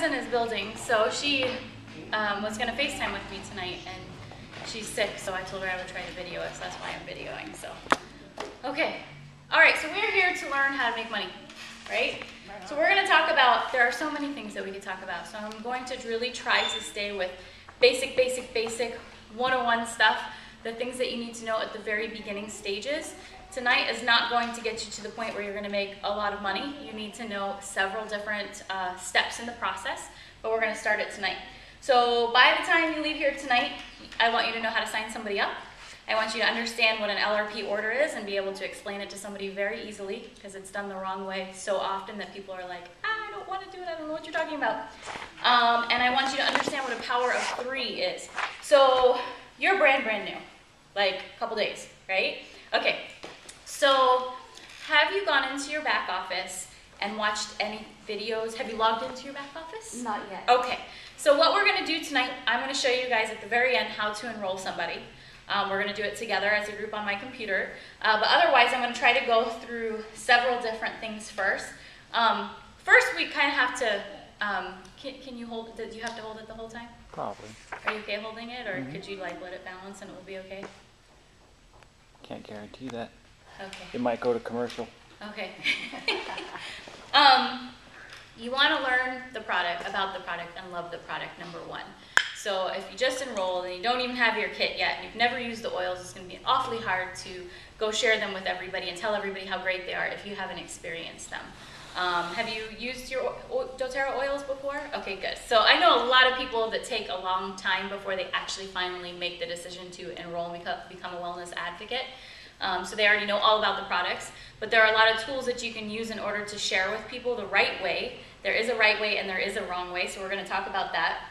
cousin is building, so she was going to FaceTime with me tonight, and she's sick, so I told her I would try to video it, so that's why I'm videoing. So, okay. All right, so we're here to learn how to make money, right? So we're going to talk about, there are so many things that we could talk about, so I'm going to really try to stay with basic 101 stuff, the things that you need to know at the very beginning stages. Tonight is not going to get you to the point where you're going to make a lot of money. You need to know several different steps in the process, but we're going to start it tonight. So by the time you leave here tonight, I want you to know how to sign somebody up. I want you to understand what an LRP order is and be able to explain it to somebody very easily, because it's done the wrong way so often that people are like, I don't want to do it, I don't know what you're talking about. And I want you to understand what a power of 3 is. So you're brand new, like a couple days, right? Okay, so have you gone into your back office and watched any videos? Have you logged into your back office? Not yet. Okay, so what we're going to do tonight, I'm going to show you guys at the very end how to enroll somebody. We're going to do it together as a group on my computer. But otherwise, I'm going to try to go through several different things first. First, we kind of have to, can you hold it? Do you have to hold it the whole time? Probably. Are you okay holding it, or could you like let it balance and it will be okay? Can't guarantee that. Okay. It might go to commercial. Okay. You want to learn about the product, and love the product, number 1. So if you just enrolled and you don't even have your kit yet, and you've never used the oils, it's going to be awfully hard to go share them with everybody and tell everybody how great they are if you haven't experienced them. Have you used your doTerra oils before? Okay, good. So I know a lot of people that take a long time before they actually finally make the decision to enroll and become a wellness advocate. So they already know all about the products, but there are a lot of tools that you can use in order to share with people the right way. There is a right way and there is a wrong way, so we're going to talk about that.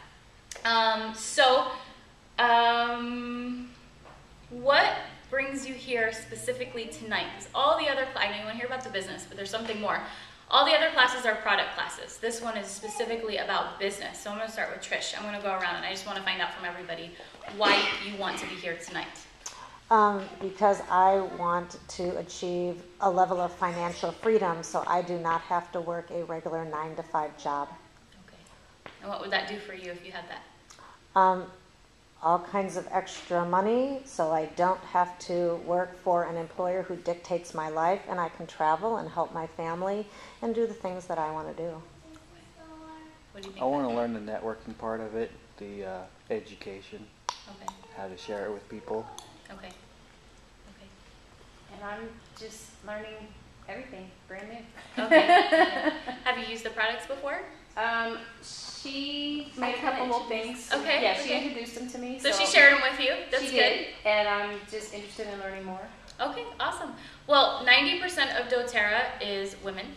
What brings you here specifically tonight? Because all the other, I know you want to hear about the business, but there's something more. All the other classes are product classes. This one is specifically about business. So I'm going to start with Trish. I'm going to go around and I just want to find out from everybody why you want to be here tonight. Because I want to achieve a level of financial freedom so I do not have to work a regular 9-to-5 job. Okay. And what would that do for you if you had that? All kinds of extra money so I don't have to work for an employer who dictates my life, and I can travel and help my family and do the things that I want to do. What do you think? I want to learn the networking part of it, the education, Okay. how to share it with people. Okay. Okay. And I'm just learning everything, brand new. Okay. Have you used the products before? She made a couple little things. Okay. Yeah, she okay. introduced them to me. So she shared them with you. That's she good. did, and I'm just interested in learning more. Okay, awesome. Well, 90% of doTerra is women,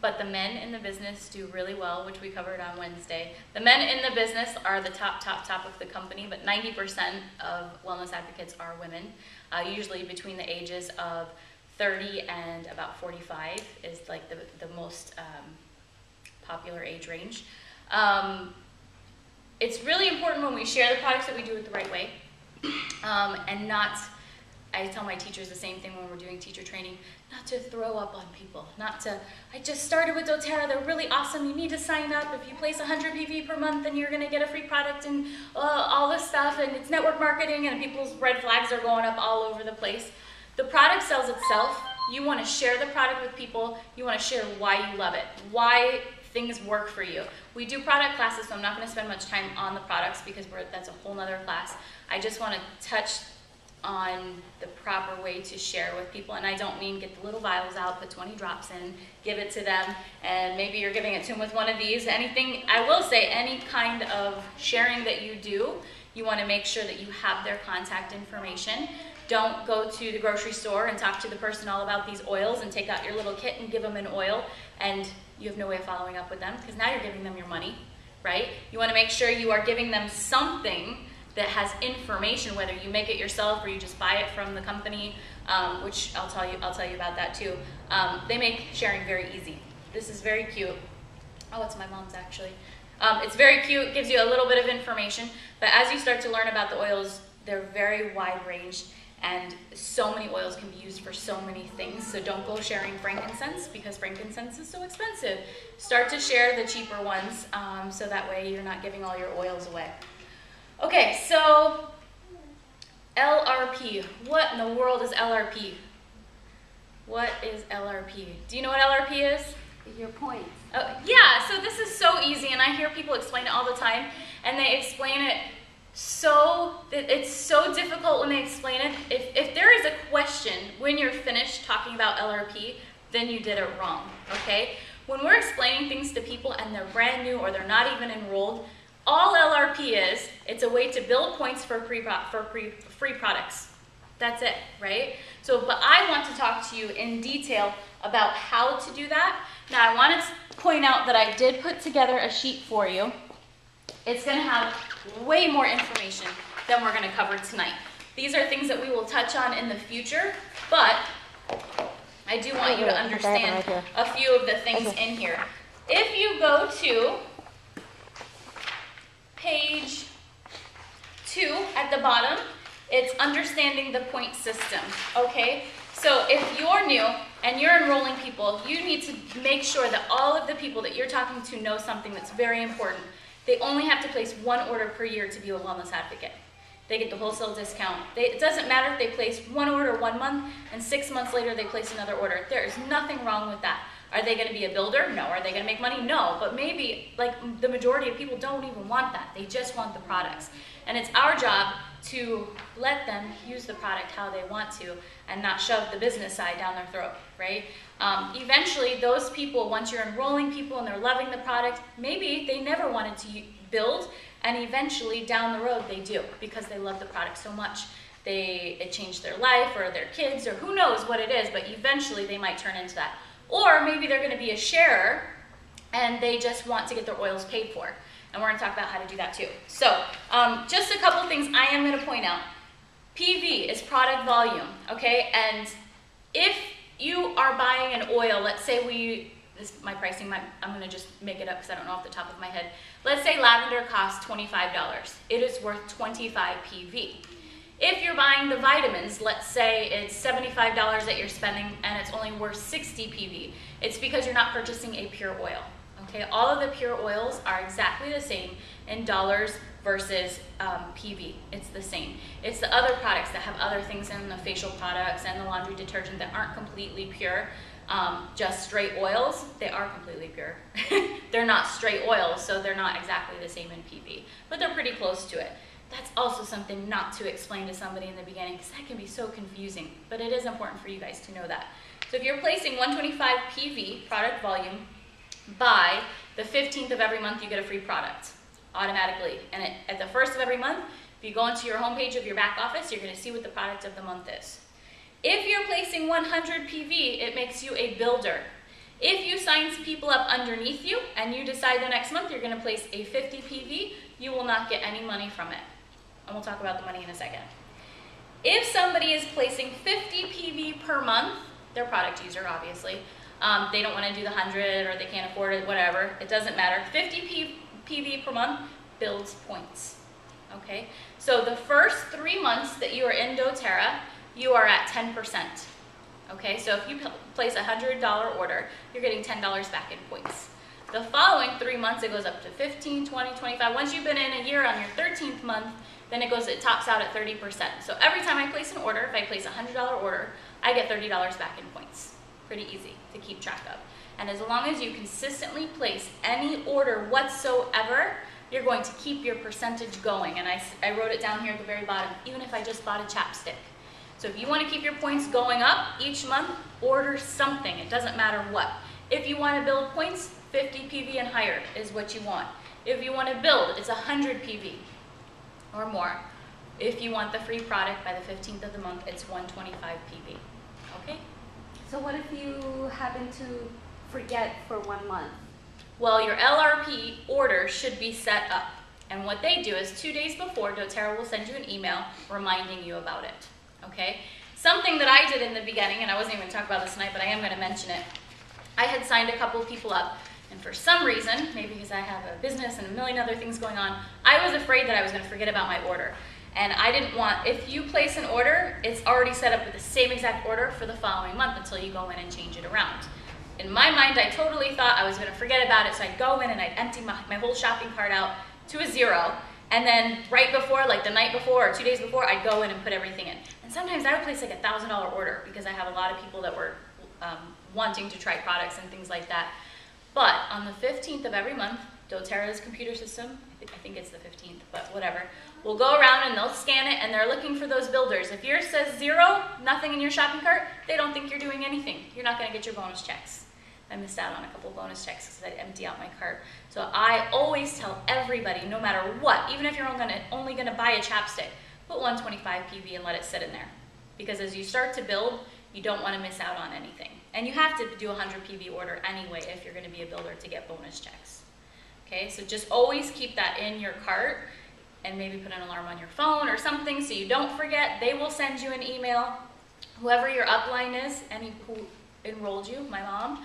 but the men in the business do really well, which we covered on Wednesday. The men in the business are the top of the company, but 90% of wellness advocates are women, usually between the ages of 30 and about 45 is like the most popular age range. It's really important when we share the products that we do it the right way, and not, I tell my teachers the same thing when we're doing teacher training, not to throw up on people, not to, I just started with doTerra, they're really awesome, you need to sign up, if you place 100 PV per month then you're going to get a free product and all this stuff, and it's network marketing, and people's red flags are going up all over the place. The product sells itself. You want to share the product with people, you want to share why you love it, why things work for you. We do product classes, so I'm not going to spend much time on the products because that's a whole nother class. I just want to touch on the proper way to share with people, and I don't mean get the little vials out, put 20 drops in, give it to them, and maybe you're giving it to them with one of these. Anything, I will say, any kind of sharing that you do, you want to make sure that you have their contact information. Don't go to the grocery store and talk to the person all about these oils and take out your little kit and give them an oil, and you have no way of following up with them because now you're giving them your money, right? You want to make sure you are giving them something that has information, whether you make it yourself or you just buy it from the company, which I'll tell you about that too. They make sharing very easy. This is very cute. Oh, it's my mom's actually. It's very cute, gives you a little bit of information, but as you start to learn about the oils, they're very wide ranged, And so many oils can be used for so many things. So don't go sharing frankincense because frankincense is so expensive. Start to share the cheaper ones so that way you're not giving all your oils away. Okay, so LRP. What in the world is LRP? What is LRP? Do you know what LRP is? Your points. Oh, yeah, so this is so easy, and I hear people explain it all the time, and they explain it it's so difficult when they explain it. If there is a question when you're finished talking about LRP, then you did it wrong, okay? When we're explaining things to people and they're brand new or they're not even enrolled, all LRP is, it's a way to build points for free products. That's it, right? So, but I want to talk to you in detail about how to do that. Now, I want to point out that I did put together a sheet for you. It's going to have way more information than we're going to cover tonight. These are things that we will touch on in the future, but I do want you to understand a few of the things in here. If you go to page 2 at the bottom, it's understanding the point system, okay? So if you're new and you're enrolling people, you need to make sure that all of the people that you're talking to know something that's very important. They only have to place one order per year to be a wellness advocate. They get the wholesale discount. It doesn't matter if they place one order 1 month and 6 months later they place another order. There is nothing wrong with that. Are they going to be a builder? No. Are they going to make money? No. But maybe, like, the majority of people don't even want that. They just want the products. And it's our job to let them use the product how they want to and not shove the business side down their throat, right? Eventually, those people, once you're enrolling people and they're loving the product, maybe they never wanted to build, and eventually down the road they do because they love the product so much. It changed their life or their kids or who knows what it is, but eventually they might turn into that. Or maybe they're going to be a sharer and they just want to get their oils paid for. And we're going to talk about how to do that too. So just a couple things I am going to point out. PV is product volume, okay? And if you are buying an oil, let's say my pricing, I'm going to just make it up because I don't know off the top of my head. Let's say lavender costs $25. It is worth 25 PV. If you're buying the vitamins, let's say it's $75 that you're spending and it's only worth 60 PV. It's because you're not purchasing a pure oil. Okay, all of the pure oils are exactly the same in dollars versus PV. It's the same. It's the other products that have other things in the facial products and the laundry detergent that aren't completely pure. Just straight oils, they are completely pure. They're not straight oils, so they're not exactly the same in PV, but they're pretty close to it. That's also something not to explain to somebody in the beginning because that can be so confusing, but it is important for you guys to know that. So if you're placing 125 PV product volume, by the 15th of every month you get a free product automatically. And at the 1st of every month, if you go into your homepage of your back office, you're going to see what the product of the month is. If you're placing 100 PV, it makes you a builder. If you sign people up underneath you and you decide the next month you're going to place a 50 PV, you will not get any money from it. And we'll talk about the money in a second. If somebody is placing 50 PV per month, they're a product user, obviously. They don't want to do the 100 or they can't afford it, whatever. It doesn't matter. 50 PV per month builds points. Okay? So the first 3 months that you are in doTerra, you are at 10%. Okay? So if you place a $100 order, you're getting $10 back in points. The following 3 months, it goes up to 15, 20, 25. Once you've been in a year on your 13th month, then it tops out at 30%. So every time I place an order, if I place a $100 order, I get $30 back in points. Pretty easy to keep track of. And as long as you consistently place any order whatsoever, you're going to keep your percentage going. And I wrote it down here at the very bottom, even if I just bought a chapstick. So if you want to keep your points going up each month, order something. It doesn't matter what. If you want to build points, 50 PV and higher is what you want. If you want to build, it's 100 PV or more. If you want the free product by the 15th of the month, it's 125 PV. Okay? So what if you happen to forget for 1 month? Well, your LRP order should be set up. And what they do is 2 days before, doTerra will send you an email reminding you about it. Okay? Something that I did in the beginning, and I wasn't even going to talk about this tonight, but I am going to mention it. I had signed a couple people up, and for some reason, maybe because I have a business and a million other things going on, I was afraid that I was going to forget about my order. And I didn't want, if you place an order, it's already set up with the same exact order for the following month until you go in and change it around. In my mind, I totally thought I was gonna forget about it, so I'd go in and I'd empty my whole shopping cart out to a 0, and then right before, like the night before or 2 days before, I'd go in and put everything in. And sometimes I would place like a $1,000 order because I have a lot of people that were wanting to try products and things like that. But on the 15th of every month, doTerra's computer system, I think it's the 15th, but whatever, will go around and they'll scan it and they're looking for those builders. If yours says 0, nothing in your shopping cart, they don't think you're doing anything. You're not gonna get your bonus checks. I missed out on a couple bonus checks because I'd empty out my cart. So I always tell everybody, no matter what, even if you're only gonna buy a chapstick, put 125 PV and let it sit in there. Because as you start to build, you don't wanna miss out on anything. And you have to do a 100 PV order anyway if you're gonna be a builder to get bonus checks. Okay, so just always keep that in your cart and maybe put an alarm on your phone or something so you don't forget. They will send you an email, whoever your upline is, who enrolled you, my mom.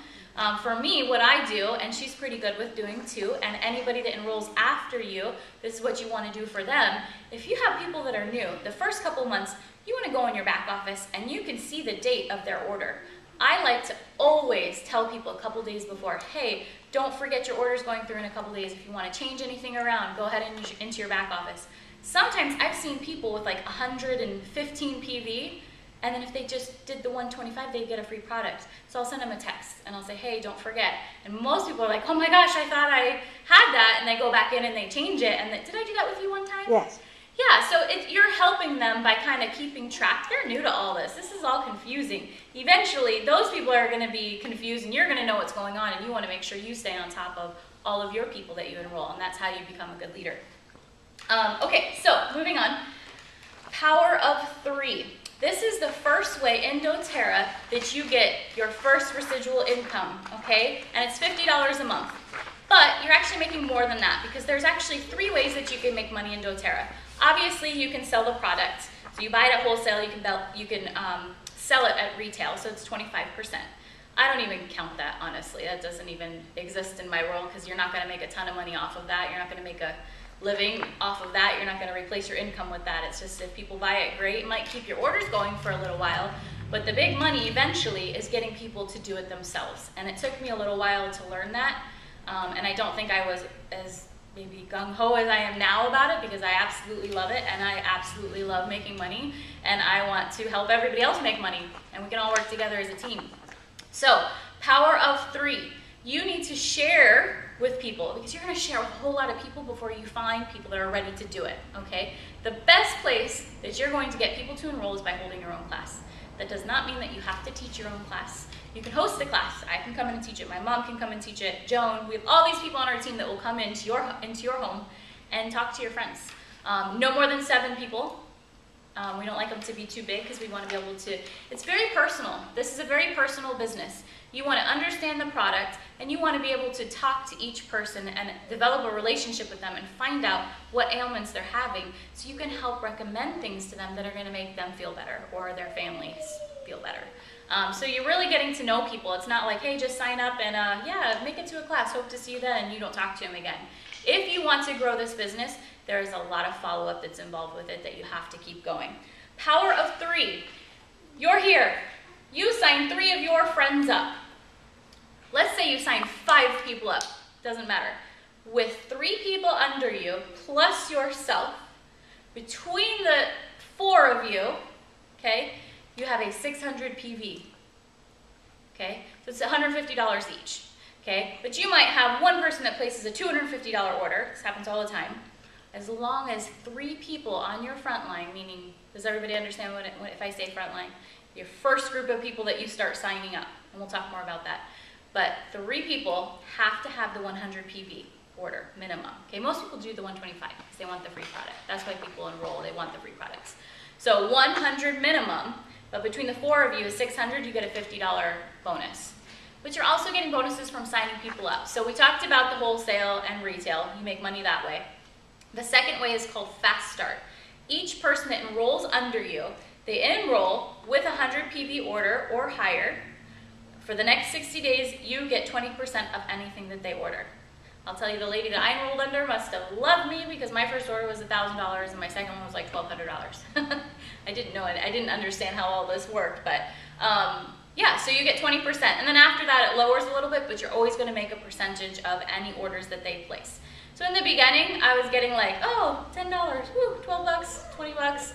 For me, what I do, and she's pretty good with doing too, and anybody that enrolls after you, this is what you want to do for them. If you have people that are new, the first couple months, you want to go in your back office and you can see the date of their order. I like to always tell people a couple days before, hey, don't forget your order's going through in a couple days. If you want to change anything around, go ahead and into your back office. Sometimes I've seen people with like 115 PV, and then if they just did the 125, they'd get a free product. So I'll send them a text and I'll say, hey, don't forget. And most people are like, oh my gosh, I thought I had that, and they go back in and they change it. And did I do that with you one time? Yes. Yeah, so you're helping them by kind of keeping track. They're new to all this. This is all confusing. Eventually, those people are going to be confused, and you're going to know what's going on, and you want to make sure you stay on top of all of your people that you enroll, and that's how you become a good leader. Okay, so moving on. Power of 3. This is the first way in doTerra that you get your first residual income, okay? And it's $50 a month. But you're actually making more than that because there's actually 3 ways that you can make money in doTerra. Obviously, you can sell the product. So you buy it at wholesale, you can sell it at retail, so it's 25%. I don't even count that, honestly. That doesn't even exist in my world because you're not going to make a ton of money off of that. You're not going to make a living off of that. You're not going to replace your income with that. It's just if people buy it, great. It might keep your orders going for a little while, but the big money eventually is getting people to do it themselves. And it took me a little while to learn that, and I don't think I was as maybe gung-ho as I am now about it because I absolutely love it and I absolutely love making money and I want to help everybody else make money and we can all work together as a team. So, power of 3. You need to share with people because you're going to share with a whole lot of people before you find people that are ready to do it, okay? The best place that you're going to get people to enroll is by holding your own class. That does not mean that you have to teach your own class. You can host the class. I can come in and teach it. My mom can come and teach it. Joan, we have all these people on our team that will come into your home and talk to your friends. No more than 7 people. We don't like them to be too big because we want to be able to, it's very personal. This is a very personal business. You want to understand the product and you want to be able to talk to each person and develop a relationship with them and find out what ailments they're having so you can help recommend things to them that are going to make them feel better or their families feel better. So you're really getting to know people. It's not like, hey, just sign up and yeah, make it to a class, hope to see you then, and you don't talk to them again. If you want to grow this business, there's a lot of follow-up that's involved with it that you have to keep going. Power of 3. You're here. You sign 3 of your friends up. Let's say you sign 5 people up. Doesn't matter. With 3 people under you, plus yourself, between the 4 of you, okay, you have a 600 PV, okay? So it's $150 each, okay? But you might have one person that places a $250 order. This happens all the time. As long as 3 people on your front line, meaning, does everybody understand what if I say front line? Your first group of people that you start signing up, and we'll talk more about that. But 3 people have to have the 100 PV order, minimum. Okay, most people do the 125 because they want the free product. That's why people enroll, they want the free products. So 100 minimum, but between the 4 of you is 600, you get a $50 bonus. But you're also getting bonuses from signing people up. So we talked about the wholesale and retail. You make money that way. The second way is called Fast Start. Each person that enrolls under you, they enroll with a 100 PV order or higher. For the next 60 days, you get 20% of anything that they order. I'll tell you, the lady that I enrolled under must have loved me because my first order was $1,000 and my second one was like $1,200. I didn't know it. I didn't understand how all this worked, but yeah, so you get 20%. And then after that, it lowers a little bit, but you're always going to make a percentage of any orders that they place. So in the beginning, I was getting like, oh, $10, woo, 12 bucks, 20 bucks,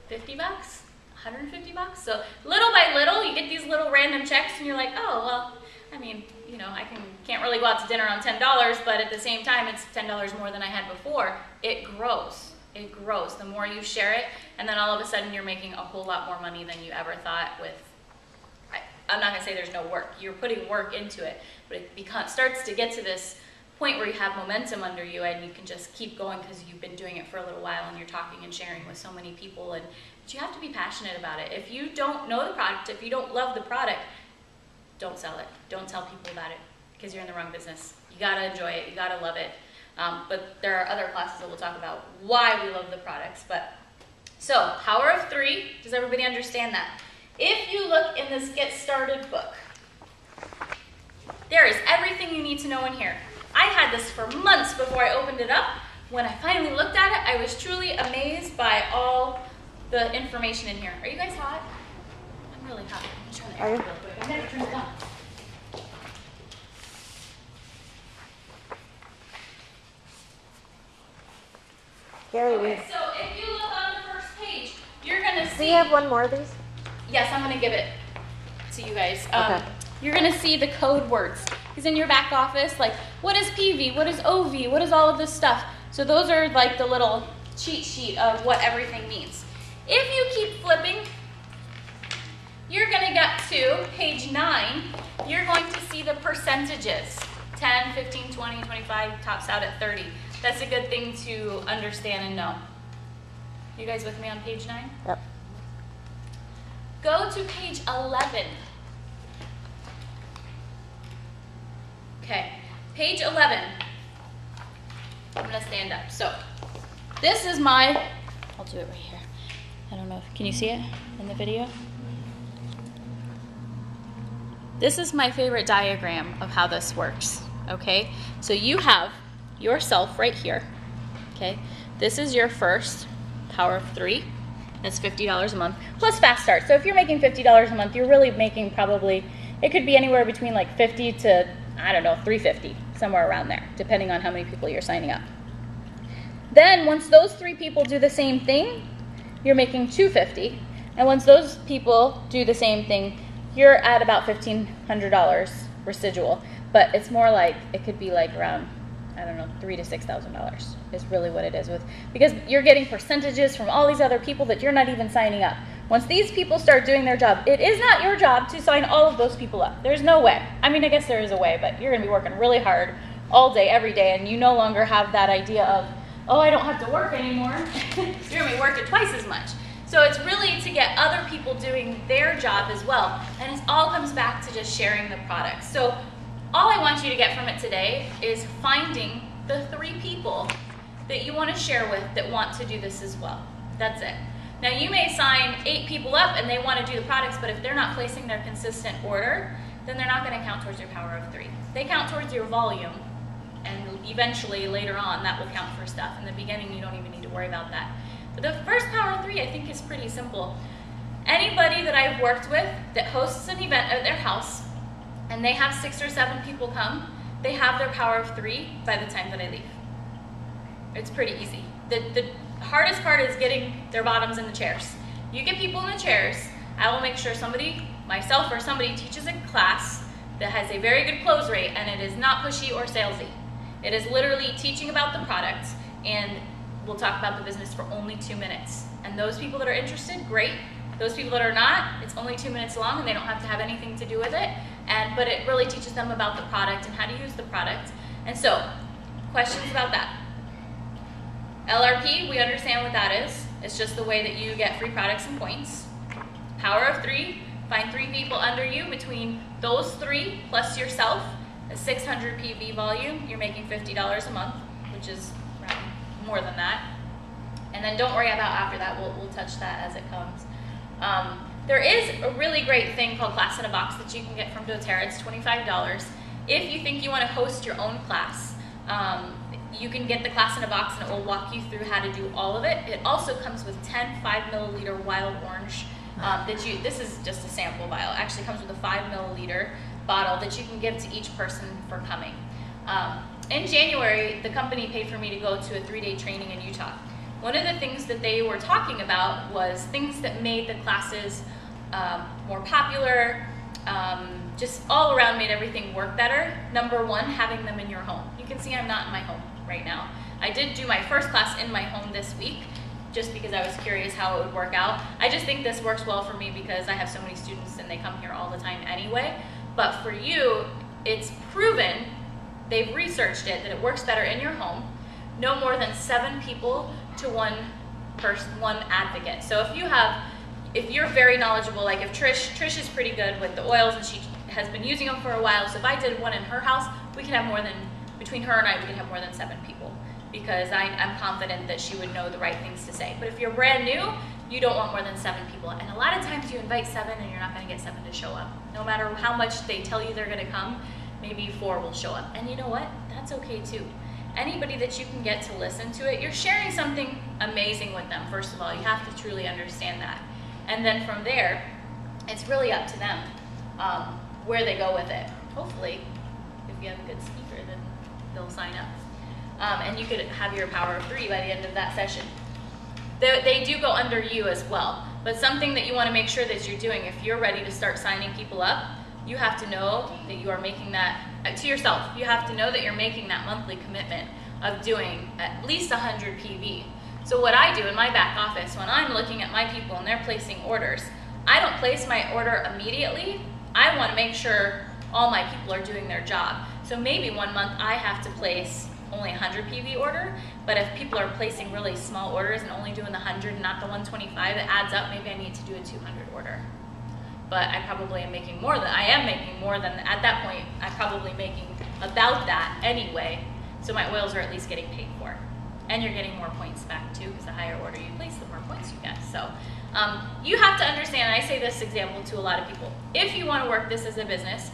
50 bucks, 150 bucks. So little by little, you get these little random checks and you're like, oh, well, I mean, you know, I can't really go out to dinner on $10, but at the same time, it's $10 more than I had before. It grows. It grows. The more you share it, and then all of a sudden you're making a whole lot more money than you ever thought with, I'm not going to say there's no work. You're putting work into it, but it starts to get to this point where you have momentum under you and you can just keep going because you've been doing it for a little while and you're talking and sharing with so many people. But you have to be passionate about it. If you don't know the product, if you don't love the product, don't sell it. Don't tell people about it because you're in the wrong business. You got to enjoy it. You got to love it. But there are other classes that we'll talk about why we love the products. But so, Power of 3, does everybody understand that? If you look in this Get Started book, there is everything you need to know in here. I had this for months before I opened it up. When I finally looked at it, I was truly amazed by all the information in here. Are you guys hot? I'm really hot. I'm turn the air real quick. I've never turned it on. Gary, Okay, so if you look on the first page, you're going to see... do you have one more of these? Yes, I'm going to give it to you guys. Okay. You're going to see the code words. Because in your back office, like, what is PV? What is OV? What is all of this stuff? So those are like the little cheat sheet of what everything means. If you keep flipping, you're going to get to page 9. You're going to see the percentages. 10, 15, 20, 25, tops out at 30. That's a good thing to understand and know. You guys with me on page 9? Yep. Go to page 11. Okay, page 11. I'm gonna stand up. So, this is my, I'll do it right here. I don't know, can you see it in the video? This is my favorite diagram of how this works, okay? So you have yourself right here, okay? This is your first Power of 3. That's $50 a month, plus Fast Start. So if you're making $50 a month, you're really making probably, it could be anywhere between like 50 to, I don't know, 350, somewhere around there, depending on how many people you're signing up. Then once those 3 people do the same thing, you're making $250. And once those people do the same thing, you're at about $1,500 residual. But it's more like, it could be like around, I don't know, $3,000 to $6,000 is really what it is with, because you're getting percentages from all these other people that you're not even signing up. Once these people start doing their job, it is not your job to sign all of those people up. There's no way. I mean, I guess there is a way, but you're going to be working really hard all day, every day, and you no longer have that idea of, oh, I don't have to work anymore. You're going to be working twice as much. So it's really to get other people doing their job as well, and it all comes back to just sharing the product. So all I want you to get from it today is finding the 3 people that you want to share with that want to do this as well. That's it. Now you may sign 8 people up and they want to do the products, but if they're not placing their consistent order, then they're not going to count towards your Power of 3. They count towards your volume, and eventually later on that will count for stuff. In the beginning you don't even need to worry about that. But the first Power of 3 I think is pretty simple. Anybody that I've worked with that hosts an event at their house and they have 6 or 7 people come, they have their Power of 3 by the time that I leave. It's pretty easy. The hardest part is getting their bottoms in the chairs. You get people in the chairs, I will make sure somebody, myself or somebody, teaches a class that has a very good close rate, and it is not pushy or salesy. It is literally teaching about the product, and we'll talk about the business for only 2 minutes. And those people that are interested, great. Those people that are not, it's only 2 minutes long and they don't have to have anything to do with it. But it really teaches them about the product and how to use the product. And so, questions about that? LRP, we understand what that is. It's just the way that you get free products and points. Power of 3, find 3 people under you. Between those 3 plus yourself, a 600 PV volume, you're making $50 a month, which is more than that. And then don't worry about after that, we'll touch that as it comes. There is a really great thing called Class in a Box that you can get from doTerra. It's $25. If you think you want to host your own class, You can get the class in a box and it will walk you through how to do all of it. It also comes with 10 5-milliliter wild orange this is just a sample vial. It actually comes with a 5-milliliter bottle that you can give to each person for coming. In January, the company paid for me to go to a 3-day training in Utah. One of the things that they were talking about was things that made the classes more popular, just all around made everything work better. Number one, having them in your home. You can see I'm not in my home right now. I did do my first class in my home this week, just because I was curious how it would work out. I just think this works well for me because I have so many students and they come here all the time anyway. But for you, it's proven, they've researched it, that it works better in your home. No more than 7 people to one person, one advocate. So if you're very knowledgeable, like if Trish is pretty good with the oils and she has been using them for a while, so if I did one in her house, we can have more than, between her and I, we can have more than 7 people, because I'm confident that she would know the right things to say. But if you're brand new, you don't want more than 7 people. And a lot of times you invite 7 and you're not gonna get 7 to show up. No matter how much they tell you they're gonna come, maybe 4 will show up. And you know what? That's okay too. Anybody that you can get to listen to it, you're sharing something amazing with them, first of all. You have to truly understand that. And then from there, it's really up to them where they go with it. Hopefully, if you have a good speaker, then they'll sign up. And you could have your power of 3 by the end of that session. They do go under you as well, but something that you want to make sure that you're doing, if you're ready to start signing people up, you have to know that you are making that, to yourself, you have to know that you're making that monthly commitment of doing at least 100 PV. So what I do in my back office, when I'm looking at my people and they're placing orders, I don't place my order immediately. I want to make sure all my people are doing their job. So maybe one month I have to place only 100 PV order, but if people are placing really small orders and only doing the 100 and not the 125, it adds up. Maybe I need to do a 200 order. But I probably am making more than, at that point, I'm probably making about that anyway, so my oils are at least getting paid for. And you're getting more points back too, because the higher order you place, the more points you get. So you have to understand, and I say this example to a lot of people, if you want to work this as a business,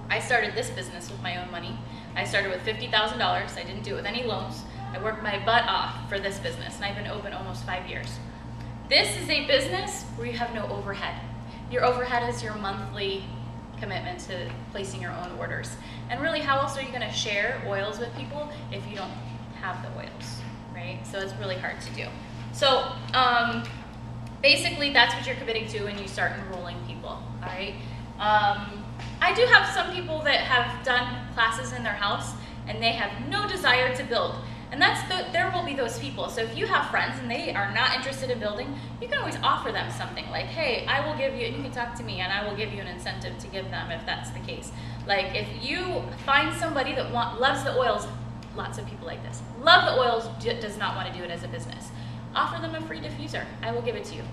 I started this business with my own money. I started with $50,000. I didn't do it with any loans. I worked my butt off for this business, and I've been open almost 5 years. This is a business where you have no overhead. Your overhead is your monthly commitment to placing your own orders. And really, how else are you going to share oils with people if you don't have the oils, right? So it's really hard to do. So basically, that's what you're committing to when you start enrolling people, all right? I do have some people that have done classes in their house and they have no desire to build. And there will be those people. So if you have friends and they are not interested in building, you can always offer them something like, hey, I will give you, and you can talk to me and I will give you an incentive to give them if that's the case. Like if you find somebody that loves the oils, lots of people like this, love the oils, does not want to do it as a business, offer them a free diffuser. I will give it to you.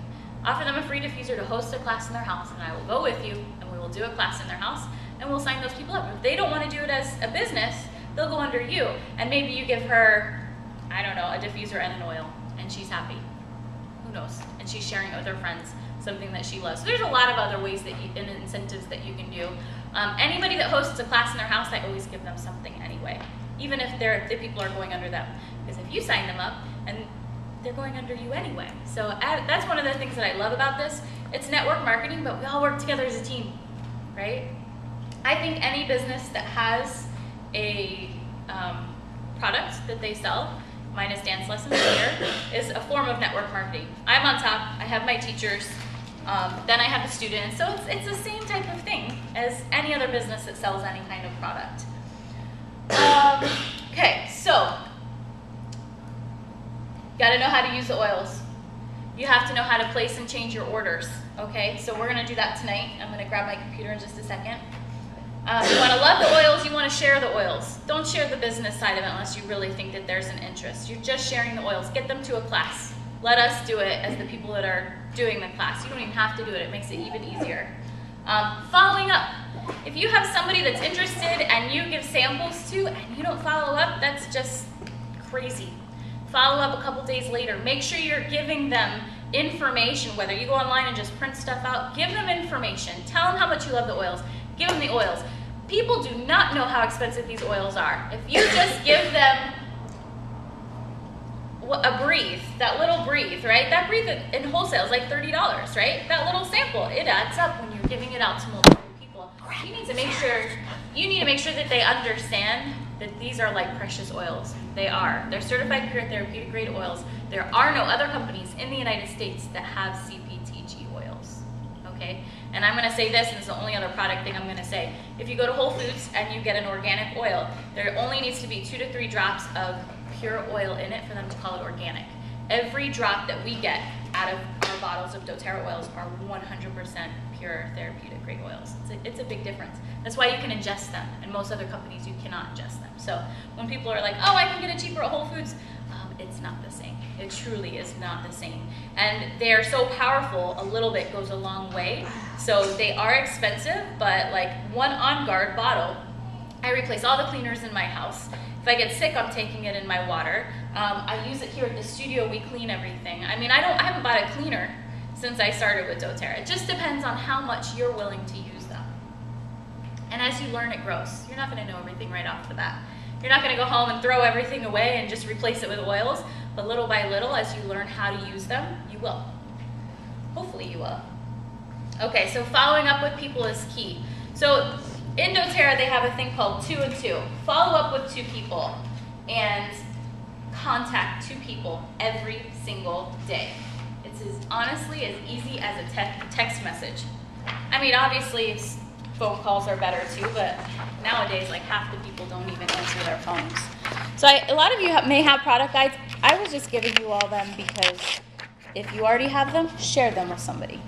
Offer them a free diffuser to host a class in their house, and I will go with you and we will do a class in their house and we'll sign those people up. If they don't want to do it as a business, they'll go under you, and maybe you give her, I don't know, a diffuser and an oil, and she's happy. Who knows? And she's sharing it with her friends, something that she loves. So there's a lot of other ways and incentives that you can do. Anybody that hosts a class in their house, I always give them something anyway, even if the people are going under them, because if you sign them up, and they're going under you anyway. So that's one of the things that I love about this. It's network marketing, but we all work together as a team, right? I think any business that has a product that they sell, minus dance lessons here, is a form of network marketing. I'm on top, I have my teachers, then I have the students, so it's the same type of thing as any other business that sells any kind of product. Okay, so, you gotta know how to use the oils. You have to know how to place and change your orders, okay? So we're gonna do that tonight. I'm gonna grab my computer in just a second. You want to love the oils, you want to share the oils. Don't share the business side of it unless you really think that there's an interest. You're just sharing the oils. Get them to a class. Let us do it as the people that are doing the class. You don't even have to do it. It makes it even easier. Following up. If you have somebody that's interested and you give samples to and you don't follow up, that's just crazy. Follow up a couple days later. Make sure you're giving them information, whether you go online and just print stuff out. Give them information. Tell them how much you love the oils. Give them the oils. People do not know how expensive these oils are. If you just give them a breathe, that little breathe, right? That breathe in wholesale is like $30, right? That little sample, it adds up when you're giving it out to multiple people. You need to make sure that they understand that these are like precious oils. They are. They're certified pure therapeutic grade oils. There are no other companies in the United States that have CPTG oils, okay? And I'm gonna say this, and it's the only other product thing I'm gonna say. If you go to Whole Foods and you get an organic oil, there only needs to be 2 to 3 drops of pure oil in it for them to call it organic. Every drop that we get out of our bottles of doTerra oils are 100% pure therapeutic grade oils. It's a big difference. That's why you can ingest them, and most other companies you cannot ingest them. So when people are like, oh, I can get it cheaper at Whole Foods, it's not the same. It truly is not the same. And they're so powerful, a little bit goes a long way. So they are expensive, but like one On Guard bottle, I replace all the cleaners in my house. If I get sick, I'm taking it in my water. I use it here at the studio. We clean everything. I mean, I haven't bought a cleaner since I started with doTerra. It just depends on how much you're willing to use them. And as you learn, it grows. You're not going to know everything right off the bat. You're not going to go home and throw everything away and just replace it with oils. But little by little, as you learn how to use them, you will. Hopefully you will. Okay, so following up with people is key. So in doTerra, they have a thing called 2 and 2. Follow up with 2 people and contact 2 people every single day. It's honestly as easy as a text message. I mean, obviously, phone calls are better too, but nowadays, like half the people don't even answer their phones. So a lot of you may have product guides. I was just giving you all them because if you already have them, share them with somebody.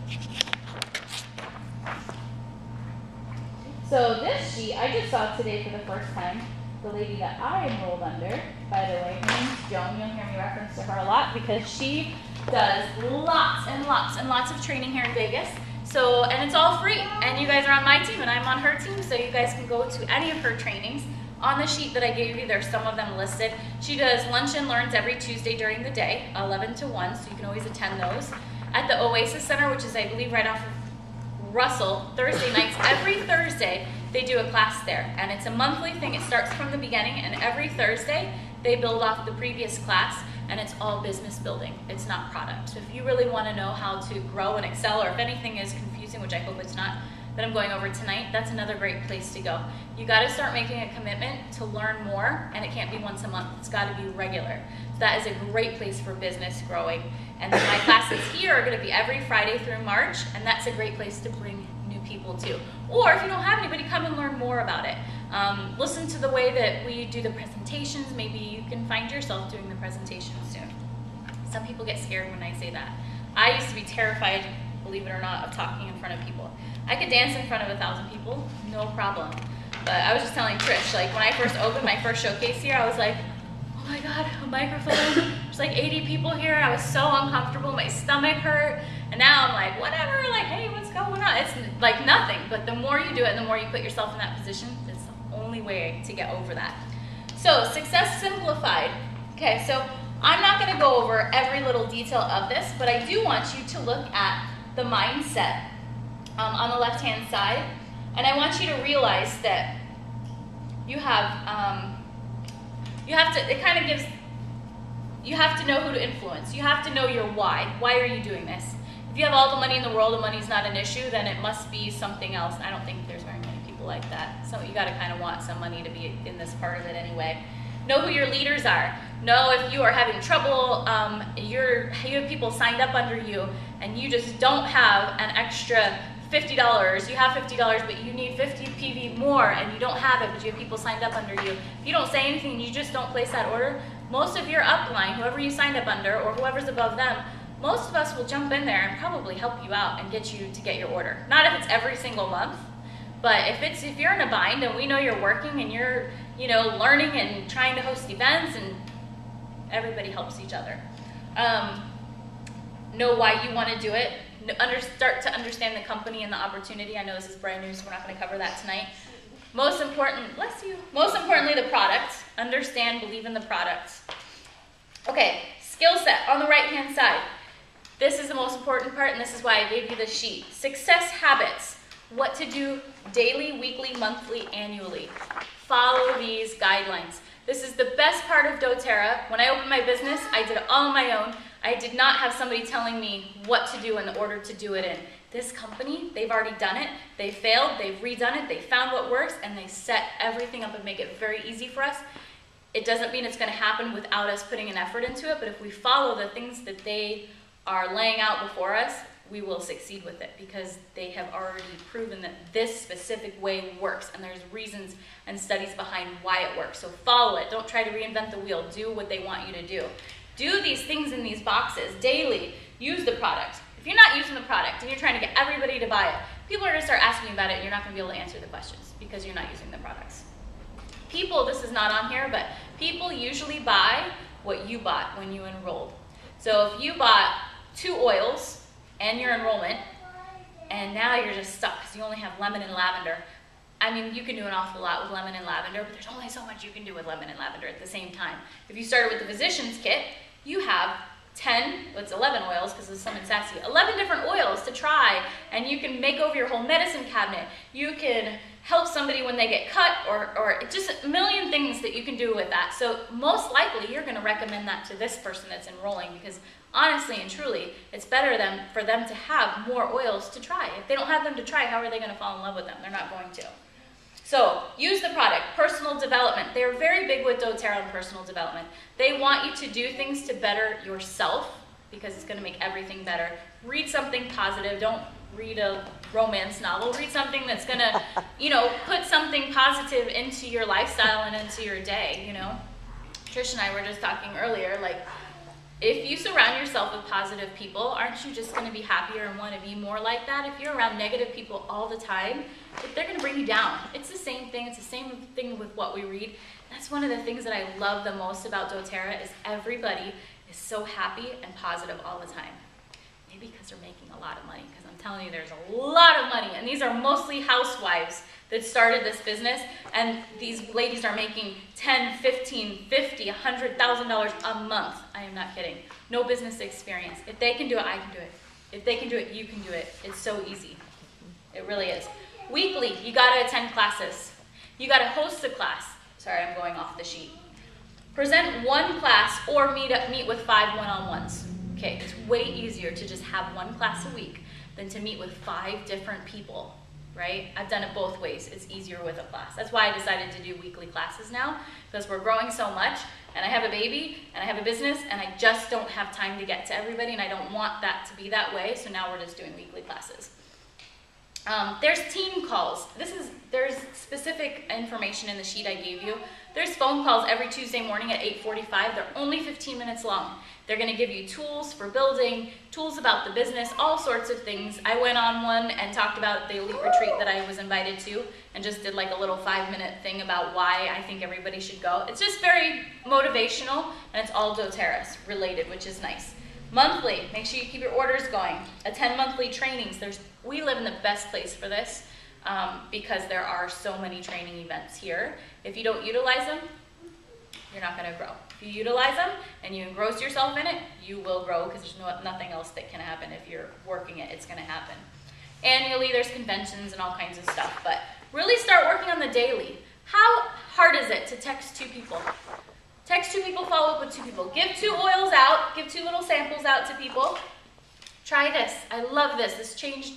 So this sheet, I just saw today for the first time. The lady that I enrolled under, by the way, her name's Joan. You'll hear me reference to her a lot because she does lots and lots and lots of training here in Vegas. So, and it's all free. And you guys are on my team and I'm on her team, so you guys can go to any of her trainings. On the sheet that I gave you, there's some of them listed. She does lunch and learns every Tuesday during the day, 11 to 1, so you can always attend those. At the Oasis Center, which is, I believe, right off of Russell, Thursday nights, every Thursday, they do a class there. And it's a monthly thing. It starts from the beginning, and every Thursday, they build off the previous class, and it's all business building. It's not product. So if you really want to know how to grow and excel, or if anything is confusing, which I hope it's not, that I'm going over tonight, that's another great place to go. You got to start making a commitment to learn more, and it can't be once a month. It's got to be regular. So that is a great place for business growing. And then my classes here are going to be every Friday through March, and that's a great place to bring new people too. Or if you don't have anybody, come and learn more about it. Listen to the way that we do the presentations. Maybe you can find yourself doing the presentations soon. Some people get scared when I say that. I used to be terrified, believe it or not, of talking in front of people. I could dance in front of 1,000 people, no problem. But I was just telling Trish, like when I first opened my first showcase here, I was like, oh my God, a microphone. There's like 80 people here. I was so uncomfortable. My stomach hurt. And now I'm like, whatever, like, hey, what's going on? It's like nothing. But the more you do it, the more you put yourself in that position, it's the only way to get over that. So Success Simplified. Okay, so I'm not going to go over every little detail of this, but I do want you to look at the mindset on the left-hand side. And I want you to realize that you have to, it kind of gives, you have to know who to influence. You have to know your why. Why are you doing this? If you have all the money in the world and money's not an issue, then it must be something else. I don't think there's very many people like that. So you got to kind of want some money to be in this part of it anyway. Know who your leaders are. Know if you are having trouble, you have people signed up under you and you just don't have an extra $50. You have $50, but you need 50 PV more and you don't have it, but you have people signed up under you. If you don't say anything and you just don't place that order, most of your upline, whoever you signed up under or whoever's above them, most of us will jump in there and probably help you out and get you to get your order. Not if it's every single month, but if you're in a bind and we know you're working and you're learning and trying to host events, and everybody helps each other. Know why you want to do it. Start to understand the company and the opportunity. I know this is brand new, so we're not going to cover that tonight. Most important, bless you. Most importantly, the product. Understand, believe in the product. Okay, skill set on the right-hand side. This is the most important part, and this is why I gave you this sheet. Success habits. what to do daily, weekly, monthly, annually. Follow these guidelines. This is the best part of doTerra. When I opened my business, I did it all on my own. I did not have somebody telling me what to do in order to do it in. This company, they've already done it. They failed, they've redone it, they found what works, and they set everything up and make it very easy for us. It doesn't mean it's going to happen without us putting an effort into it, but if we follow the things that they are laying out before us, we will succeed with it because they have already proven that this specific way works, and there's reasons and studies behind why it works. So follow it. Don't try to reinvent the wheel. Do what they want you to do. Do these things in these boxes daily. Use the product. If you're not using the product and you're trying to get everybody to buy it, people are going to start asking you about it and you're not going to be able to answer the questions because you're not using the products. People, this is not on here, but people usually buy what you bought when you enrolled. So if you bought 2 oils and your enrollment, and now you're just stuck because you only have lemon and lavender. I mean, you can do an awful lot with lemon and lavender, but there's only so much you can do with lemon and lavender at the same time. If you started with the physician's kit, you have 11 oils, because it's Slim and Sassy, 11 different oils to try, and you can make over your whole medicine cabinet. You can help somebody when they get cut, or just a million things that you can do with that. So most likely, you're going to recommend that to this person that's enrolling, because honestly and truly, it's better for them to have more oils to try. If they don't have them to try, how are they going to fall in love with them? They're not going to. So use the product. Personal development. They're very big with doTerra and personal development. They want you to do things to better yourself because it's going to make everything better. Read something positive. Don't read a romance novel. Read something that's going to, put something positive into your lifestyle and into your day, Trish and I were just talking earlier, like, if you surround yourself with positive people, aren't you just going to be happier and want to be more like that? If you're around negative people all the time, they're going to bring you down. It's the same thing. It's the same thing with what we read. That's one of the things that I love the most about doTerra is everybody is so happy and positive all the time. Maybe because they're making a lot of money, because I'm telling you there's a lot of money. And these are mostly housewives that started this business, and these ladies are making $10, $15, $50, $100,000 a month. I am not kidding. No business experience. If they can do it, I can do it. If they can do it, you can do it. It's so easy. It really is. Weekly, you gotta attend classes. You gotta host a class. Sorry, I'm going off the sheet. Present one class or meet with 5 one-on-ones. Okay, it's way easier to just have one class a week than to meet with 5 different people. Right? I've done it both ways. It's easier with a class. That's why I decided to do weekly classes now, because we're growing so much, and I have a baby, and I have a business, and I just don't have time to get to everybody, and I don't want that to be that way, so now we're just doing weekly classes. There's team calls. There's specific information in the sheet I gave you. There's phone calls every Tuesday morning at 8:45. They're only 15 minutes long. They're going to give you tools for building, tools about the business, all sorts of things. I went on one and talked about the elite retreat that I was invited to and just did like a little 5-minute thing about why I think everybody should go. It's just very motivational, and it's all doTerra related, which is nice. Monthly, make sure you keep your orders going. Attend monthly trainings. We live in the best place for this because there are so many training events here. If you don't utilize them, you're not going to grow. If you utilize them and you engross yourself in it, you will grow because there's nothing else that can happen. If you're working it, it's going to happen. Annually, there's conventions and all kinds of stuff, but really start working on the daily. How hard is it to text 2 people? Text 2 people, follow up with 2 people. Give 2 oils out, give 2 little samples out to people. Try this. I love this. This changed,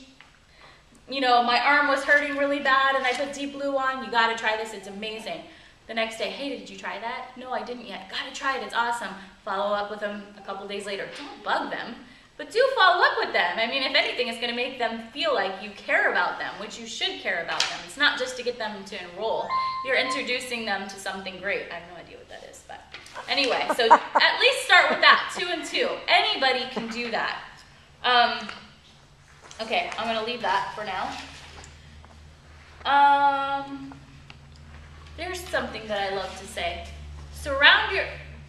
my arm was hurting really bad and I put Deep Blue on. You got to try this. It's amazing. The next day, hey, did you try that? No, I didn't yet. Got to try it. It's awesome. Follow up with them a couple days later. Don't bug them, but do follow up with them. I mean, if anything, it's going to make them feel like you care about them, which you should care about them. It's not just to get them to enroll. You're introducing them to something great. I have no idea what that is, but anyway, so at least start with that, 2 and 2. Anybody can do that. Okay, I'm going to leave that for now. There's something that I love to say.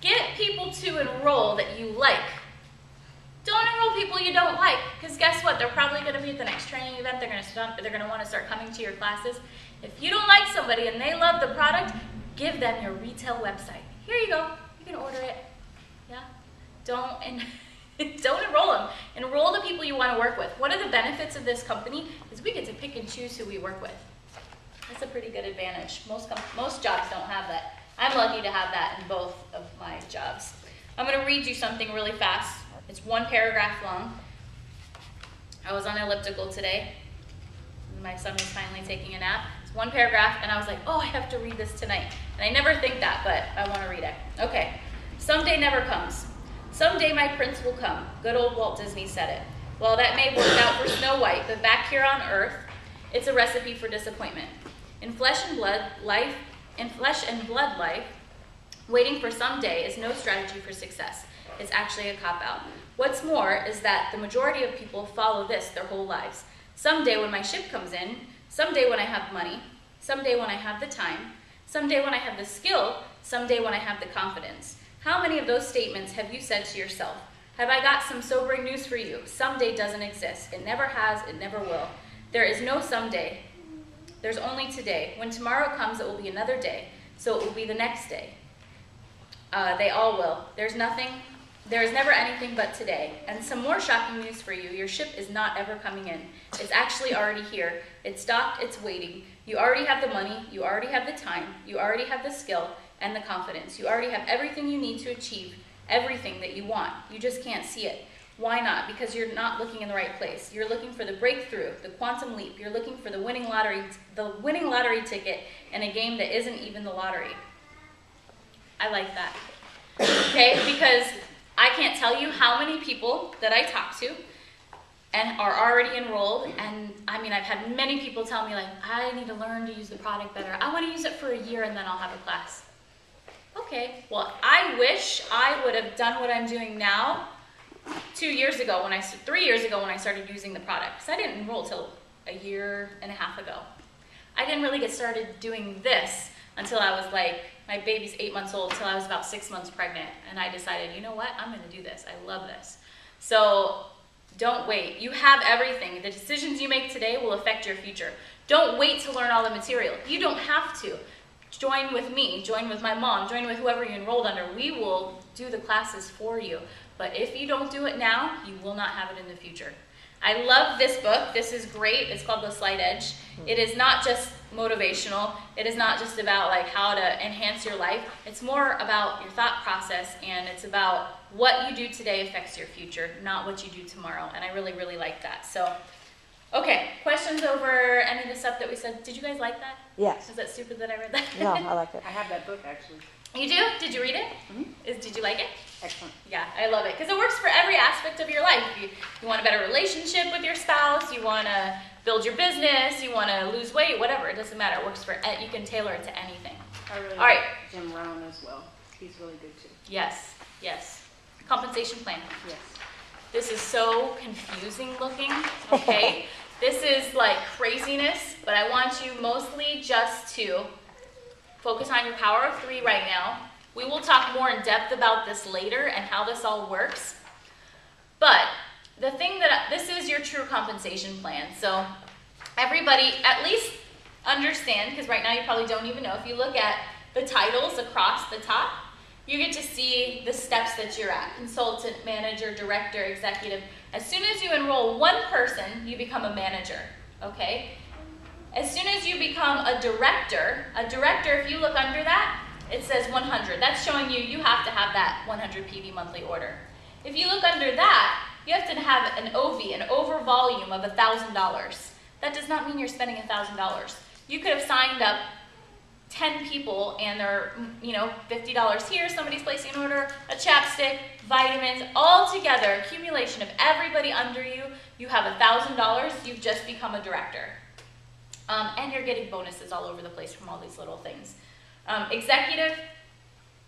Get people to enroll that you like. Don't enroll people you don't like, because guess what? They're probably going to be at the next training event. They're going to want to start coming to your classes. If you don't like somebody and they love the product, give them your retail website. Here you go. You can order it. Yeah? Don't enroll them. Enroll the people you want to work with. One of the benefits of this company is we get to pick and choose who we work with. That's a pretty good advantage. Most jobs don't have that. I'm lucky to have that in both of my jobs. I'm going to read you something really fast. It's one paragraph long. I was on elliptical today. My son was finally taking a nap. It's one paragraph, and I was like, oh, I have to read this tonight. And I never think that, but I want to read it. Okay. Someday never comes. Someday my prince will come. Good old Walt Disney said it. Well, that may work out for Snow White, but back here on Earth, it's a recipe for disappointment. In flesh and blood life, waiting for someday is no strategy for success. It's actually a cop-out. What's more is that the majority of people follow this their whole lives. Someday when my ship comes in, someday when I have money, someday when I have the time, someday when I have the skill, someday when I have the confidence. How many of those statements have you said to yourself? Have I got some sobering news for you? Someday doesn't exist. It never has, it never will. There is no someday. There's only today. When tomorrow comes, it will be another day. So it will be the next day. They all will. There is never anything but today. And some more shocking news for you. Your ship is not ever coming in. It's actually already here. It's docked, it's waiting. You already have the money, you already have the time, you already have the skill and the confidence. You already have everything you need to achieve everything that you want. You just can't see it. Why not? Because you're not looking in the right place. You're looking for the breakthrough, the quantum leap. You're looking for the winning lottery ticket in a game that isn't even the lottery. I like that. Okay, because I can't tell you how many people that I talk to and are already enrolled, and I mean, I've had many people tell me like, I need to learn to use the product better. I want to use it for a year and then I'll have a class. Okay, well, I wish I would have done what I'm doing now 3 years ago when I started using the product, because I didn't enroll till a year and a half ago. I didn't really get started doing this until I was like, my baby's 8 months old, till I was about 6 months pregnant, and I decided, you know what, I'm gonna do this, I love this. So don't wait, you have everything. The decisions you make today will affect your future. Don't wait to learn all the material. You don't have to. Join with me, join with my mom, join with whoever you enrolled under. We will do the classes for you. But if you don't do it now, you will not have it in the future. I love this book. This is great. It's called The Slight Edge. It is not just motivational. It is not just about like how to enhance your life. It's more about your thought process, and it's about what you do today affects your future, not what you do tomorrow. And I really, really like that. So, okay, questions over any of the stuff that we said? Did you guys like that? Yes. Was that stupid that I read that? No, I like it. I have that book actually. You do? Did you read it? Mm-hmm. Did you like it? Excellent. Yeah, I love it because it works for every aspect of your life. You want a better relationship with your spouse, you want to build your business, you want to lose weight, whatever. It doesn't matter. It works for, you can tailor it to anything. I really All right. like Jim Rohn as well. He's really good too. Yes, yes. Compensation plan. Yes. This is so confusing looking, okay? This is like craziness, but I want you mostly just to focus on your power of 3 right now. We will talk more in depth about this later and how this all works. But the thing that, this is your true compensation plan. So everybody at least understand, because right now you probably don't even know. If you look at the titles across the top, you get to see the steps that you're at. Consultant, manager, director, executive. As soon as you enroll one person, you become a manager, okay? As soon as you become a director, if you look under that, it says 100. That's showing you have to have that 100 PV monthly order. If you look under that, you have to have an OV, an over volume of $1,000. That does not mean you're spending $1,000. You could have signed up 10 people and they're, $50 here, somebody's placing an order, a chapstick, vitamins, all together, accumulation of everybody under you, you have $1,000, you've just become a director. And you're getting bonuses all over the place from all these little things. Executive,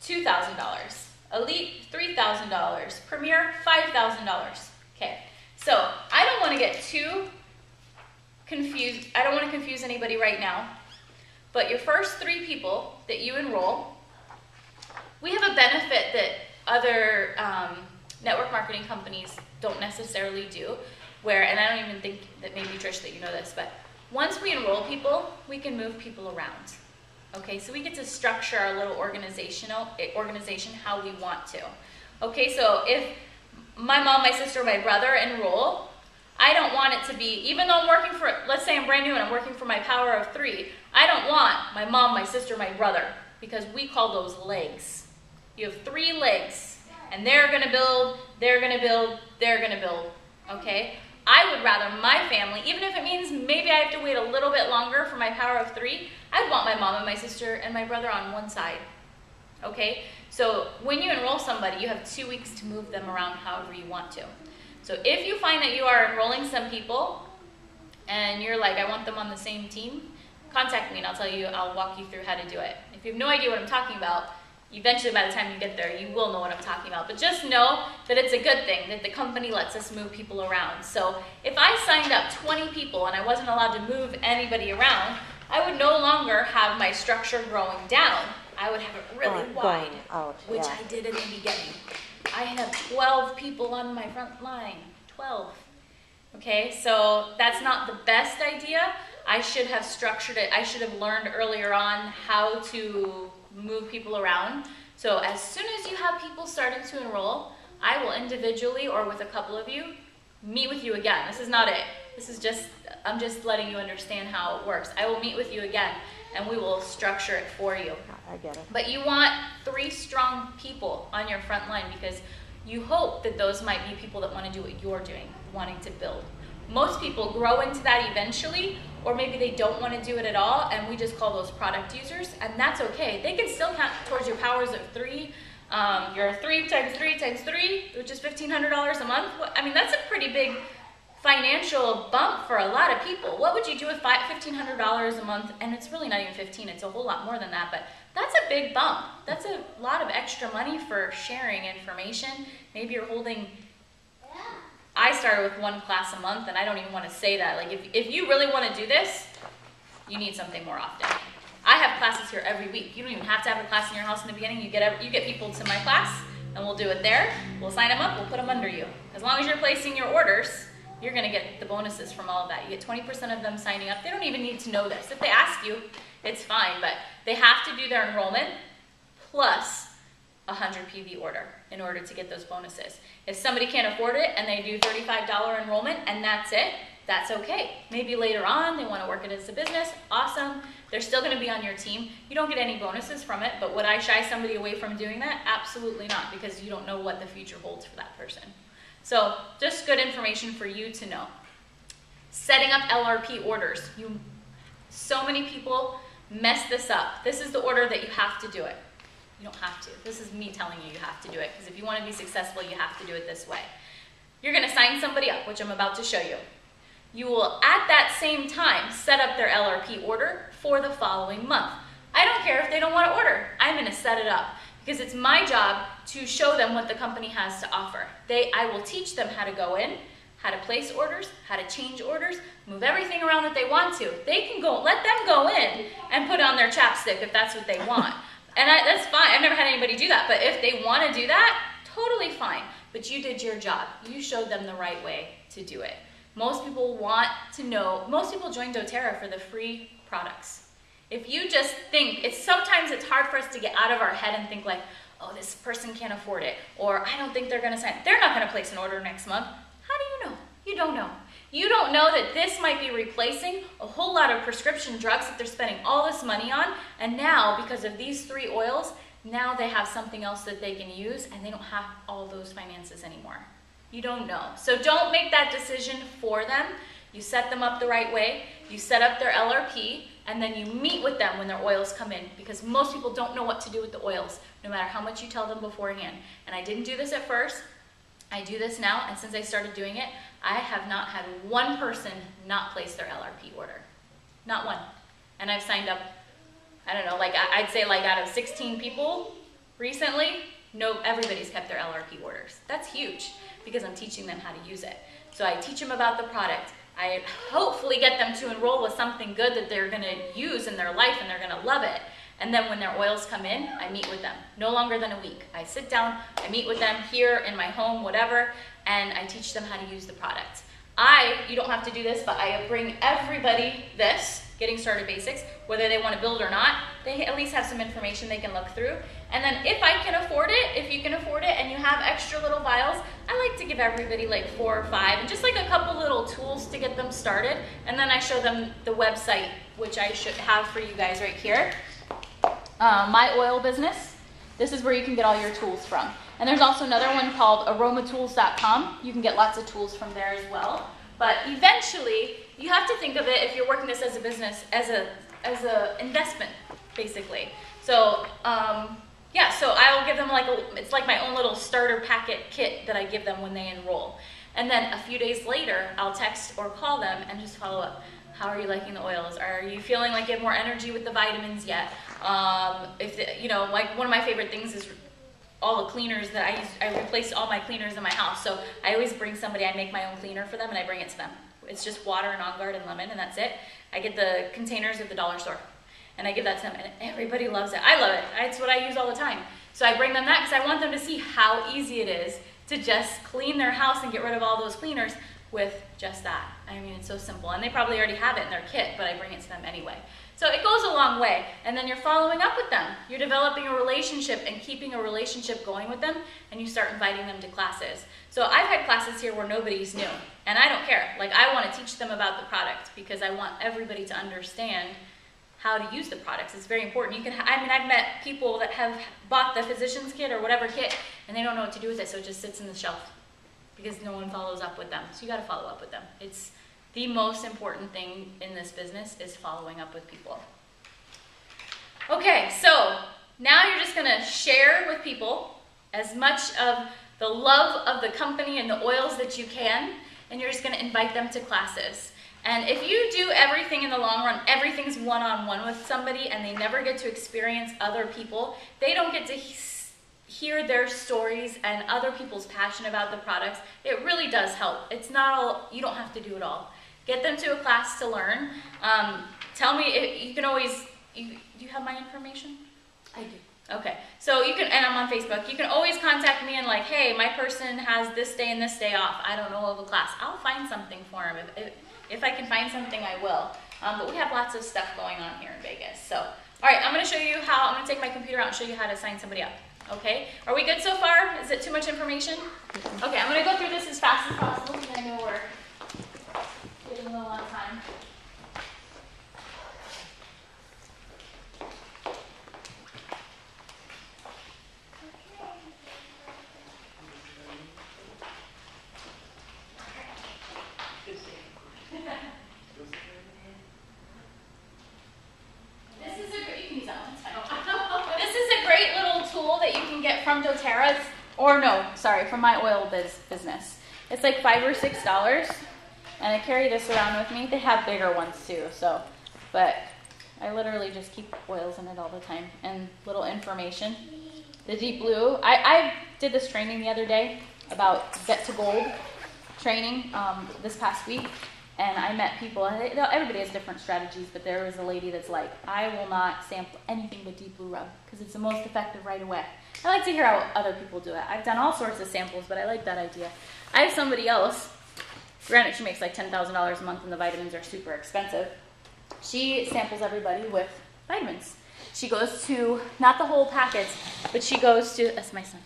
$2,000. Elite, $3,000. Premier, $5,000. Okay, so I don't want to get too confused. I don't want to confuse anybody right now. But your first 3 people that you enroll, we have a benefit that other network marketing companies don't necessarily do, and I don't even think that maybe Trish that you know this, but once we enroll people, we can move people around. Okay, so we get to structure our little organization how we want to. Okay, so if my mom, my sister, my brother enroll, I don't want it to be, even though I'm working for, let's say I'm brand new and I'm working for my power of 3, I don't want my mom, my sister, my brother, because we call those legs. You have 3 legs, and they're gonna build, they're gonna build, they're gonna build, okay? I would rather my family, even if it means maybe I have to wait a little bit longer for my power of 3, I'd want my mom and my sister and my brother on one side, okay? So when you enroll somebody, you have 2 weeks to move them around however you want to. So if you find that you are enrolling some people and you're like, I want them on the same team, contact me and I'll walk you through how to do it. If you have no idea what I'm talking about, eventually by the time you get there, you will know what I'm talking about. But just know that it's a good thing that the company lets us move people around. So if I signed up 20 people and I wasn't allowed to move anybody around, I would no longer have my structure growing down. I would have it really wide, which I did in the beginning. I have 12 people on my front line, 12. Okay, so that's not the best idea. I should have structured it. I should have learned earlier on how to move people around. So as soon as you have people starting to enroll, I will individually or with a couple of you meet with you again. This is not it. This is just, I'm just letting you understand how it works. I will meet with you again and we will structure it for you. I get it. But you want 3 strong people on your front line because you hope that those might be people that want to do what you're doing, wanting to build. Most people grow into that eventually, or maybe they don't want to do it at all, and we just call those product users, and that's okay. They can still count towards your powers of 3. Your 3 times 3 times 3, which is $1,500 a month. I mean, that's a pretty big financial bump for a lot of people. What would you do with $1,500 a month? And it's really not even 15, it's a whole lot more than that, but that's a big bump. That's a lot of extra money for sharing information. Maybe you're holding, I started with 1 class a month, and I don't even want to say that. Like, if you really want to do this, you need something more often. I have classes here every week. You don't even have to have a class in your house in the beginning. You get people to my class, and we'll do it there. We'll sign them up, we'll put them under you. As long as you're placing your orders, you're gonna get the bonuses from all of that. You get 20% of them signing up. They don't even need to know this. If they ask you, it's fine, but they have to do their enrollment plus a 100 PV order in order to get those bonuses. If somebody can't afford it and they do $35 enrollment and that's it, that's okay. Maybe later on they want to work it as a business, awesome. They're still going to be on your team. You don't get any bonuses from it, but would I shy somebody away from doing that? Absolutely not, because you don't know what the future holds for that person. So just good information for you to know. Setting up LRP orders. So many people mess this up. This is the order that you have to do it. You don't have to. This is me telling you have to do it, because if you want to be successful, you have to do it this way. You're going to sign somebody up, which I'm about to show you. You will, at that same time, set up their LRP order for the following month. I don't care if they don't want to order. I'm going to set it up, because it's my job to show them what the company has to offer. I will teach them how to go in, how to place orders, how to change orders, move everything around that they want to. They can go, let them go in and put on their chapstick if that's what they want. And that's fine. I've never had anybody do that. But if they want to do that, totally fine. But you did your job. You showed them the right way to do it. Most people want to know, most people join doTerra for the free products. If you just think, sometimes it's hard for us to get out of our head and think like, oh, this person can't afford it, or I don't think they're going to sign. They're not going to place an order next month. How do you know? You don't know. You don't know that this might be replacing a whole lot of prescription drugs that they're spending all this money on, and now, because of these 3 oils, now they have something else that they can use, and they don't have all those finances anymore. You don't know. So don't make that decision for them. You set them up the right way. You set up their LRP, and then you meet with them when their oils come in, because most people don't know what to do with the oils, no matter how much you tell them beforehand. And I didn't do this at first. I do this now, and since I started doing it, I have not had one person not place their LRP order. Not one. And I've signed up, I don't know, like I'd say like out of 16 people recently, no, everybody's kept their LRP orders. That's huge, because I'm teaching them how to use it. So I teach them about the product. I hopefully get them to enroll with something good that they're going to use in their life and they're going to love it. And then when their oils come in, I meet with them. No longer than a week. I sit down, I meet with them here in my home, whatever, and I teach them how to use the product. You don't have to do this, but I bring everybody this, Getting Started Basics, whether they want to build or not. They at least have some information they can look through. And then if I can afford it, if you can afford it and you have extra little vials, I like like to give everybody like 4 or 5 and just like a couple little tools to get them started. And then I show them the website, which I should have for you guys right here. My Oil Business. This is where you can get all your tools from. And there's also another one called aromatools.com. You can get lots of tools from there as well. But eventually, you have to think of it, if you're working this as a business, as a investment, basically. So, yeah, so I'll give them like it's like my own little starter packet kit that I give them when they enroll. And then a few days later, I'll text or call them and just follow up. How are you liking the oils? Are you feeling like you have more energy with the vitamins yet? Like one of my favorite things is all the cleaners that I use. I replaced all my cleaners in my house. So I always bring somebody, I make my own cleaner for them and I bring it to them. It's just water and On Guard and lemon and that's it. I get the containers at the dollar store and I give that to them and everybody loves it. I love it. It's what I use all the time. So I bring them that because I want them to see how easy it is to just clean their house and get rid of all those cleaners with just that. I mean, it's so simple. And they probably already have it in their kit, but I bring it to them anyway. So it goes a long way. And then you're following up with them. You're developing a relationship and keeping a relationship going with them, and you start inviting them to classes. So I've had classes here where nobody's new, and I don't care. Like, I want to teach them about the product because I want everybody to understand how to use the products. It's very important. I've met people that have bought the physician's kit or whatever kit, and they don't know what to do with it, so it just sits in the shelf because no one follows up with them. So you got to follow up with them. It's the most important thing in this business is following up with people. Okay, so now you're just going to share with people as much of the love of the company and the oils that you can, and you're just going to invite them to classes. And if you do everything in the long run, everything's one-on-one with somebody, and they never get to experience other people, they don't get to hear their stories and other people's passion about the products. It really does help. It's not all, you don't have to do it all. Get them to a class to learn. Tell me, if you can always, do you have my information? I do. Okay, so you can, and I'm on Facebook, you can always contact me and like, hey, my person has this day and this day off. I don't know of a class. I'll find something for him. If I can find something, I will. But we have lots of stuff going on here in Vegas. So, all right, I'm going to show you how, I'm going to take my computer out and show you how to sign somebody up. Okay, are we good so far? Is it too much information? Okay, I'm going to go through this as fast as possible because I know we're getting a little on time. From doTerra, or no, sorry, from my oil business. It's like $5 or $6, and I carry this around with me. They have bigger ones too, so, but I literally just keep oils in it all the time, and little information. The deep blue, I did this training the other day about Get to Gold training this past week, and I met people, and everybody has different strategies, but there was a lady that's like, I will not sample anything but deep blue rub, because it's the most effective right away. I like to hear how other people do it. I've done all sorts of samples, but I like that idea. I have somebody else, granted she makes like $10,000 a month and the vitamins are super expensive. She samples everybody with vitamins. She goes to, not the whole packets, but she goes to, that's my son.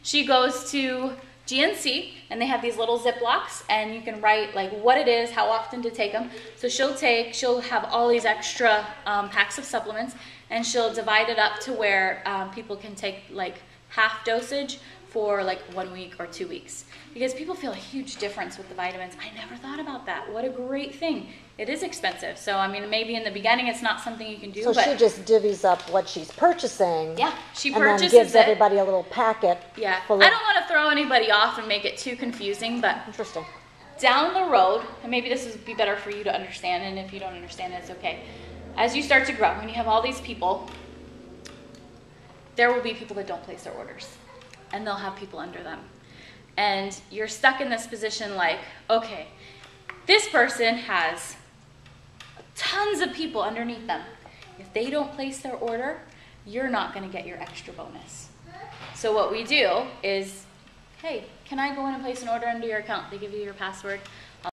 She goes to GNC, and they have these little Ziplocs, and you can write like what it is, how often to take them. So she'll have all these extra packs of supplements, and she'll divide it up to where people can take like half dosage for like 1 week or 2 weeks. Because people feel a huge difference with the vitamins. I never thought about that. What a great thing. It is expensive. So, I mean, maybe in the beginning it's not something you can do. So but she just divvies up what she's purchasing. Yeah, she and purchases then gives it. everybody a little packet. Yeah, I don't want to throw anybody off and make it too confusing, but Interesting. down the road, and maybe this would be better for you to understand, and if you don't understand it, it's okay. As you start to grow, when you have all these people, there will be people that don't place their orders, and they'll have people under them. And you're stuck in this position like, okay, this person has tons of people underneath them. If they don't place their order, you're not going to get your extra bonus. So what we do is, hey, can I go in and place an order under your account? They give you your password.